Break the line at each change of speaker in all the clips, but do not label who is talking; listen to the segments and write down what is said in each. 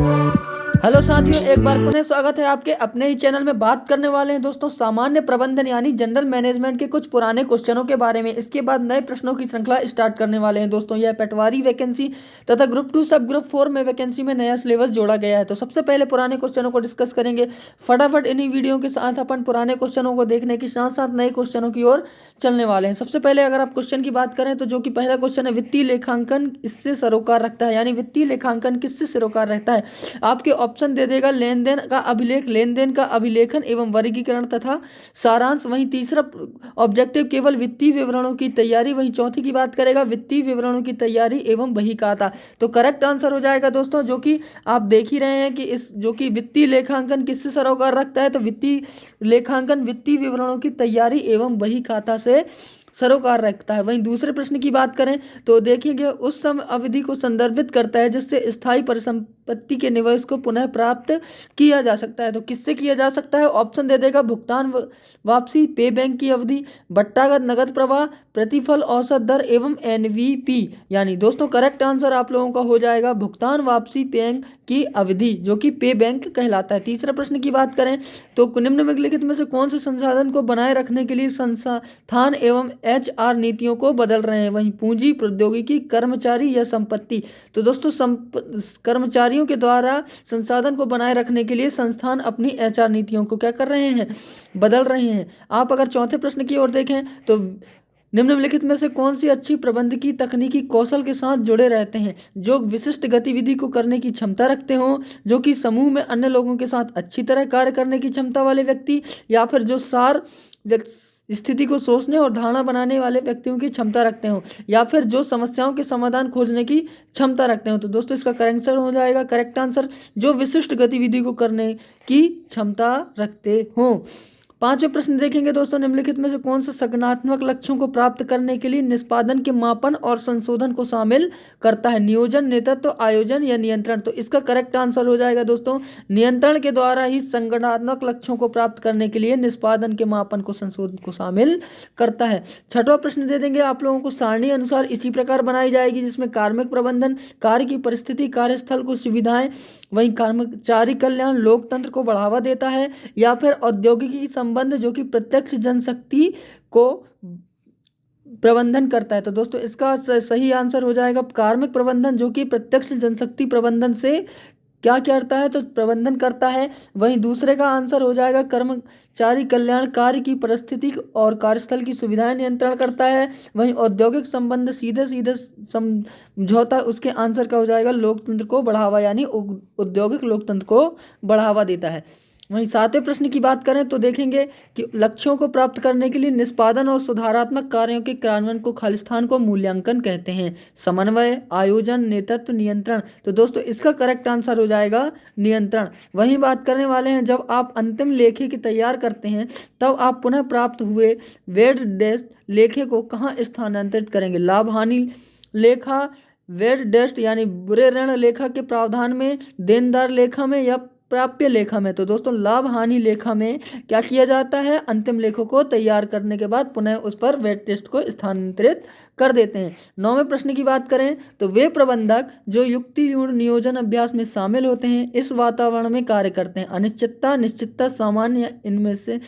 Hello साथियों, एक बार पुनः स्वागत है आपके अपने ही चैनल में। बात करने वाले हैं दोस्तों सामान्य प्रबंधन यानी जनरल मैनेजमेंट के कुछ पुराने क्वेश्चनों के बारे में। इसके बाद नए प्रश्नों की श्रृंखला स्टार्ट करने वाले हैं दोस्तों। यह पटवारी वैकेंसी तथा ग्रुप 2 सब ग्रुप 4 में वैकेंसी में नया सिलेबस जोड़ा गया है। तो सबसे पहले पुराने क्वेश्चनों को डिस्कस करेंगे। फटाफट इन्हीं वीडियो के साथ अपन पुराने क्वेश्चनों को देखने के साथ साथ नए क्वेश्चनों की ओर चलने वाले हैं। सबसे पहले अगर आप क्वेश्चन की बात करें तो जो कि पहला क्वेश्चन है, वित्तीय लेखांकन इससे सरोकार रखता है, यानी वित्तीय लेखांकन किससे सरोकार रखता है। आपके ऑप्शन दे देगा लेन देन का अभिलेख, लेन देन का अभिलेखन एवं वर्गीकरण तथा सारांश। वहीं तीसरा ऑब्जेक्टिव केवल वित्तीय विवरणों की तैयारी। वहीं चौथी की बात करेगा वित्तीय विवरणों की तैयारी एवं बही खाता। तो करेक्ट आंसर हो जाएगा दोस्तों, जो कि आप देख ही रहे हैं कि इस जो कि वित्तीय लेखांकन किससे सरोकार रखता है, तो वित्तीय लेखांकन वित्तीय विवरणों की तैयारी एवं बही खाता से सरोकार रखता है। वहीं दूसरे प्रश्न की बात करें तो देखेंगे उस समय अवधि को संदर्भित करता है जिससे स्थायी परिसंपत्ति के निवेश को पुनः प्राप्त किया जा सकता है। तो किससे किया जा सकता है, ऑप्शन दे देगा भुगतान वापसी, पे बैंक की अवधि, बट्टागत नगद प्रवाह, प्रतिफल औसत दर एवं एनवीपी। यानी दोस्तों करेक्ट आंसर आप लोगों का हो जाएगा भुगतान वापसी बैंक की अवधि, जो कि पे बैंक कहलाता है। तीसरा प्रश्न की बात करें तो निम्नलिखित में से कौन से संसाधन को बनाए रखने के लिए संस्थान एवं एचआर नीतियों को बदल रहे हैं। वहीं पूंजी, प्रौद्योगिकी, कर्मचारी या संपत्ति। तो दोस्तों कर्मचारियों के द्वारा संसाधन को बनाए रखने के लिए संस्थान अपनी एचआर नीतियों को क्या कर रहे हैं, बदल रहे हैं। आप अगर चौथे प्रश्न की ओर देखें तो निम्नलिखित में से कौन सी अच्छी प्रबंधकीय तकनीकी कौशल के साथ जुड़े रहते हैं, जो विशिष्ट गतिविधि को करने की क्षमता रखते हों, जो कि समूह में अन्य लोगों के साथ अच्छी तरह कार्य करने की क्षमता वाले व्यक्ति, या फिर जो सार स्थिति को सोचने और धारणा बनाने वाले व्यक्तियों की क्षमता रखते हो, या फिर जो समस्याओं के समाधान खोजने की क्षमता रखते हो। तो दोस्तों इसका करेक्ट आंसर हो जाएगा, करेक्ट आंसर जो विशिष्ट गतिविधि को करने की क्षमता रखते हो। पांचवें प्रश्न देखेंगे दोस्तों, निम्नलिखित में से कौन सा संगठनात्मक लक्ष्यों को प्राप्त करने के लिए निष्पादन के मापन और संशोधन को शामिल करता है, नियोजन, नेतृत्व, आयोजन या नियंत्रण। तो इसका करेक्ट आंसर हो जाएगा दोस्तों नियंत्रण के द्वारा ही संगठनात्मक लक्ष्यों को प्राप्त करने के लिए निष्पादन के मापन को संशोधन को शामिल करता है। छठवां प्रश्न दे देंगे आप लोगों को, सारणी अनुसार इसी प्रकार बनाई जाएगी जिसमें कार्मिक प्रबंधन, कार्य की परिस्थिति, कार्यस्थल को सुविधाएं, वहीं कर्मचारी कल्याण लोकतंत्र को बढ़ावा देता है, या फिर औद्योगिकी संबंध जो कि प्रत्यक्ष जनशक्ति को प्रबंधन करता है। तो दोस्तों इसका सही आंसर हो जाएगा कार्मिक प्रबंधन, जो कि प्रत्यक्ष जनशक्ति प्रबंधन से क्या करता है, तो प्रबंधन करता है। वहीं दूसरे का आंसर हो जाएगा कर्मचारी कल्याण, कार्य की परिस्थिति और कार्यस्थल की सुविधाएं नियंत्रण करता है। वहीं औद्योगिक संबंध सीधे सीधे समझौता, उसके आंसर का हो जाएगा लोकतंत्र को बढ़ावा, यानी औद्योगिक लोकतंत्र को बढ़ावा देता है। वहीं सातवें प्रश्न की बात करें तो देखेंगे कि लक्ष्यों को प्राप्त करने के लिए निष्पादन और सुधारात्मक कार्यों के क्रियान्वयन को खालिस्तान को मूल्यांकन कहते हैं, समन्वय, आयोजन, नेतृत्व, नियंत्रण। तो दोस्तों इसका करेक्ट आंसर हो जाएगा नियंत्रण। वहीं बात करने वाले हैं जब आप अंतिम लेखे की तैयार करते हैं तब आप पुनः प्राप्त हुए वेड डेस्ट लेखे को कहाँ स्थानांतरित करेंगे, लाभ हानि लेखा, वेड डेस्ट यानी बुरे ऋण लेखा के प्रावधान में, देनदार लेखा में, या प्राप्य लेखा में। तो दोस्तों लाभ हानि लेखा में क्या किया जाता है, अंतिम लेखों को तैयार करने के बाद पुनः उस पर वेट टेस्ट को स्थानांतरित कर देते हैं। नौवें प्रश्न की बात करें तो वे प्रबंधक जो युक्तिपूर्ण नियोजन अभ्यास में शामिल होते हैं इस वातावरण में कार्य करते हैं, अनिश्चितता, निश्चितता, सामान्य, इनमें से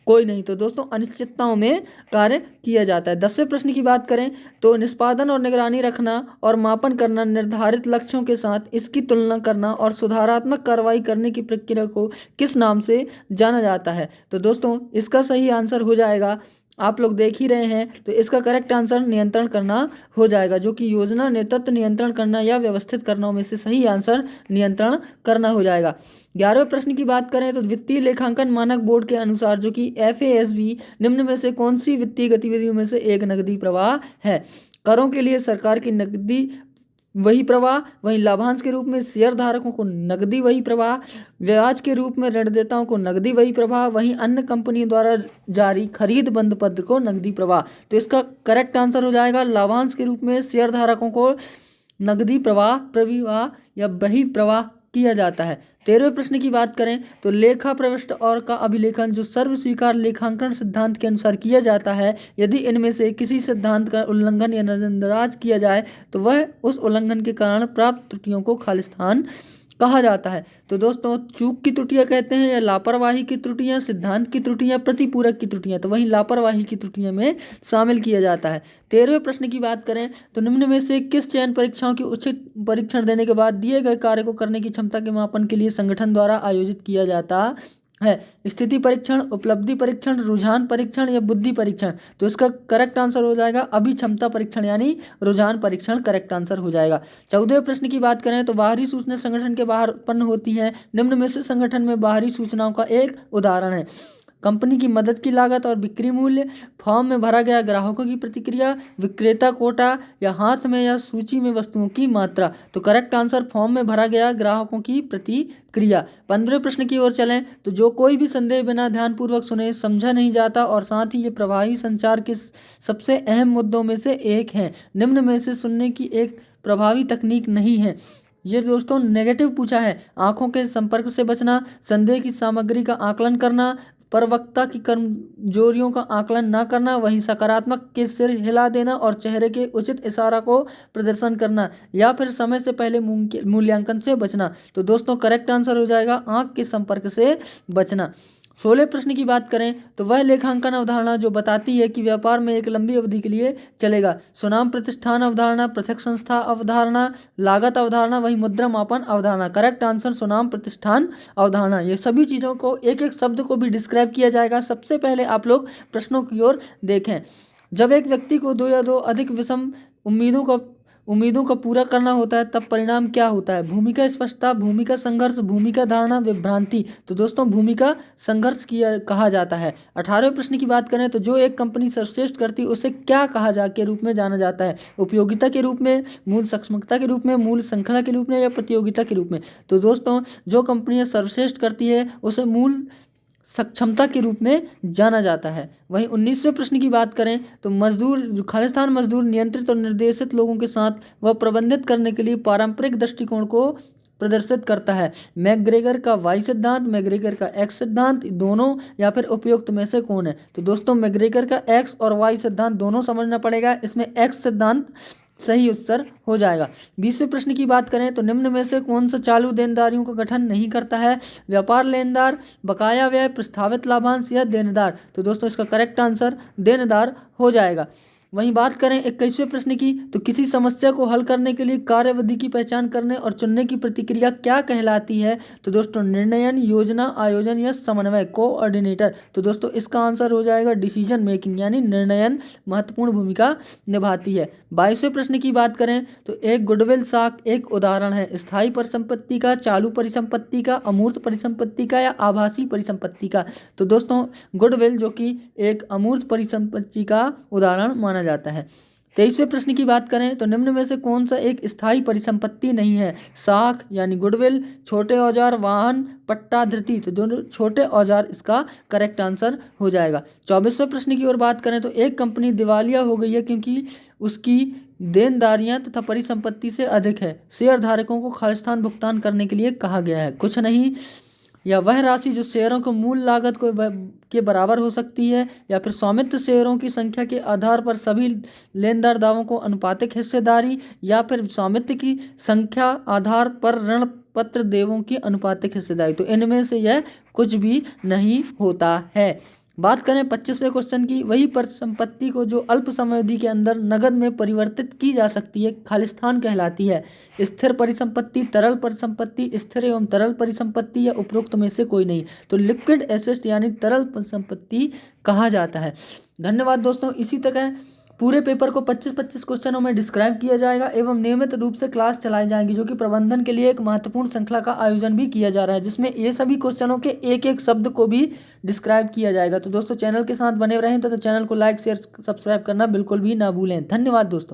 कोई नहीं। तो दोस्तों अनिश्चितताओं में कार्य किया जाता है। 10वें प्रश्न की बात करें तो निष्पादन और निगरानी रखना और मापन करना, निर्धारित लक्ष्यों के साथ इसकी तुलना करना और सुधारात्मक कार्रवाई करने की प्रक्रिया को किस नाम से जाना जाता है। तो दोस्तों इसका सही आंसर हो जाएगा, आप लोग देख ही रहे हैं, तो इसका करेक्ट आंसर नियंत्रण करना हो जाएगा, जो कि योजना, नेतृत्व, नियंत्रण करना या व्यवस्थित करना में से सही आंसर नियंत्रण करना हो जाएगा। 11वें प्रश्न की बात करें तो वित्तीय लेखांकन मानक बोर्ड के अनुसार जो कि FASB निम्न में से कौन सी वित्तीय गतिविधियों में से एक नकदी प्रवाह है, करों के लिए सरकार की नकदी वही प्रवाह, वहीं लाभांश के रूप में शेयर धारकों को नकदी वही प्रवाह, ब्याज के रूप में ऋणदाताओं को नकदी वही प्रवाह, वहीं अन्य कंपनियों द्वारा जारी खरीद बंद पत्र को नकदी प्रवाह। तो इसका करेक्ट आंसर हो जाएगा लाभांश के रूप में शेयर धारकों को नकदी प्रवाह या बही प्रवाह किया जाता है। 13वें प्रश्न की बात करें तो लेखा प्रविष्ट और का अभिलेखन जो सर्व स्वीकार लेखांकन सिद्धांत के अनुसार किया जाता है, यदि इनमें से किसी सिद्धांत का उल्लंघन या नजरअंदाज किया जाए तो वह उस उल्लंघन के कारण प्राप्त त्रुटियों को खालिस्तान कहा जाता है? तो दोस्तों चूक की त्रुटियां कहते हैं, या लापरवाही की त्रुटियां, सिद्धांत की त्रुटियां, प्रतिपूरक की त्रुटियां। तो वहीं लापरवाही की त्रुटियां में शामिल किया जाता है। 13वें प्रश्न की बात करें तो निम्न में से किस चयन परीक्षाओं की उचित परीक्षण देने के बाद दिए गए कार्य को करने की क्षमता के मापन के लिए संगठन द्वारा आयोजित किया जाता है? स्थिति परीक्षण, उपलब्धि परीक्षण, रुझान परीक्षण या बुद्धि परीक्षण। तो इसका करेक्ट आंसर हो जाएगा अभिक्षमता परीक्षण यानी रुझान परीक्षण करेक्ट आंसर हो जाएगा। 14वें प्रश्न की बात करें तो बाहरी सूचना संगठन के बाहर उत्पन्न होती हैं, निम्न में से संगठन में बाहरी सूचनाओं का एक उदाहरण है? कंपनी की मदद की लागत और बिक्री मूल्य, फॉर्म में भरा गया ग्राहकों की प्रतिक्रिया, विक्रेता कोटा, या हाथ में या सूची में वस्तुओं की मात्रा। तो करेक्ट आंसर फॉर्म में भरा गया ग्राहकों की प्रतिक्रिया। 15वें प्रश्न की ओर चलें तो जो कोई भी संदेह बिना ध्यानपूर्वक सुने समझा नहीं जाता और साथ ही ये प्रभावी संचार के सबसे अहम मुद्दों में से एक है। निम्न में से सुनने की एक प्रभावी तकनीक नहीं है। ये दोस्तों नेगेटिव पूछा है। आंखों के संपर्क से बचना, संदेह की सामग्री का आकलन करना, प्रवक्ता की कमजोरियों का आकलन न करना, वहीं सकारात्मक के सिर हिला देना और चेहरे के उचित इशारा को प्रदर्शन करना, या फिर समय से पहले मूल्यांकन से बचना। तो दोस्तों करेक्ट आंसर हो जाएगा आंख के संपर्क से बचना। 16 प्रश्न की बात करें तो वह लेखांकन अवधारणा जो बताती है कि व्यापार में एक लंबी अवधि के लिए चलेगा। सुनाम प्रतिष्ठान अवधारणा, पृथक संस्था अवधारणा, लागत अवधारणा, वही मुद्रा मापन अवधारणा। करेक्ट आंसर सुनाम प्रतिष्ठान अवधारणा। ये सभी चीज़ों को एक एक शब्द को भी डिस्क्राइब किया जाएगा। सबसे पहले आप लोग प्रश्नों की ओर देखें। जब एक व्यक्ति को दो या दो अधिक विषम उम्मीदों का पूरा करना होता है तब परिणाम क्या होता है? भूमिका स्पष्टता, भूमिका संघर्ष, भूमिका धारणा, विभ्रांति। तो दोस्तों भूमिका संघर्ष कहा जाता है। 18वें प्रश्न की बात करें तो जो एक कंपनी सर्वश्रेष्ठ करती है उसे क्या के रूप में जाना जाता है? उपयोगिता के रूप में, मूल सक्षमता के रूप में, मूल श्रृंखला के रूप में, या प्रतियोगिता के रूप में? तो दोस्तों जो कंपनियां सर्वश्रेष्ठ करती है उसे मूल सक्षमता के रूप में जाना जाता है। वहीं 19वें प्रश्न की बात करें तो मजदूर खालिस्तान मजदूर नियंत्रित और निर्देशित लोगों के साथ वह प्रबंधित करने के लिए पारंपरिक दृष्टिकोण को प्रदर्शित करता है। मैकग्रेगर का वाई सिद्धांत, मैकग्रेगर का एक्स सिद्धांत, दोनों, या फिर उपयुक्त में से कौन है? तो दोस्तों मैकग्रेगर का एक्स और वाई सिद्धांत दोनों समझना पड़ेगा। इसमें एक्स सिद्धांत सही उत्तर हो जाएगा। 20वें प्रश्न की बात करें तो निम्न में से कौन सा चालू देनदारियों का गठन नहीं करता है? व्यापार लेनदार, बकाया व्यय, प्रस्तावित लाभांश, या देनदार? तो दोस्तों इसका करेक्ट आंसर देनदार हो जाएगा। वहीं बात करें 21वें प्रश्न की तो किसी समस्या को हल करने के लिए कार्यविधि की पहचान करने और चुनने की प्रतिक्रिया क्या कहलाती है? तो दोस्तों निर्णयन, योजना, आयोजन, या समन्वय, कोऑर्डिनेटर। तो दोस्तों इसका आंसर हो जाएगा डिसीजन मेकिंग यानी निर्णयन महत्वपूर्ण भूमिका निभाती है। 22वें प्रश्न की बात करें तो एक गुडविल साख एक उदाहरण है स्थायी परिसंपत्ति का, चालू परिसंपत्ति का, अमूर्त परिसंपत्ति का, या आभासी परिसंपत्ति का? तो दोस्तों गुडविल जो कि एक अमूर्त परिसंपत्ति का उदाहरण माना जाता है। 23वें प्रश्न की बात करें तो निम्न में से कौन सा एक स्थायी परिसंपत्ति नहीं है? साख यानी गुडविल, छोटे औजार, वाहन, पट्टा, धृति। तो दोनों छोटे औजार इसका करेक्ट आंसर हो जाएगा। 24वें प्रश्न की ओर बात करें तो एक कंपनी दिवालिया हो गई है क्योंकि उसकी देनदारियां तथा परिसंपत्ति से अधिक है। शेयर धारकों को खालिस्तान भुगतान करने के लिए कहा गया है। कुछ नहीं, या वह राशि जो शेयरों को मूल लागत के बराबर हो सकती है, या फिर स्वामित्व शेयरों की संख्या के आधार पर सभी लेनदार दावों को अनुपातिक हिस्सेदारी, या फिर स्वामित्व की संख्या आधार पर ऋण पत्र देवों की अनुपातिक हिस्सेदारी। तो इनमें से यह कुछ भी नहीं होता है। बात करें 25वें क्वेश्चन की, वही परिसंपत्ति को जो अल्प समयावधि के अंदर नगद में परिवर्तित की जा सकती है खालिस्तान कहलाती है। स्थिर परिसंपत्ति, तरल परिसंपत्ति, स्थिर एवं तरल परिसंपत्ति, या उपरोक्त में से कोई नहीं? तो लिक्विड एसेट यानी तरल परिसंपत्ति कहा जाता है। धन्यवाद दोस्तों। इसी तरह पूरे पेपर को 25-25 क्वेश्चनों में डिस्क्राइब किया जाएगा एवं नियमित रूप से क्लास चलाई जाएंगी, जो कि प्रबंधन के लिए एक महत्वपूर्ण श्रृंखला का आयोजन भी किया जा रहा है, जिसमें ये सभी क्वेश्चनों के एक एक शब्द को भी डिस्क्राइब किया जाएगा। तो दोस्तों चैनल के साथ बने रहें तो चैनल को लाइक, शेयर, सब्सक्राइब करना बिल्कुल भी ना भूलें। धन्यवाद दोस्तों।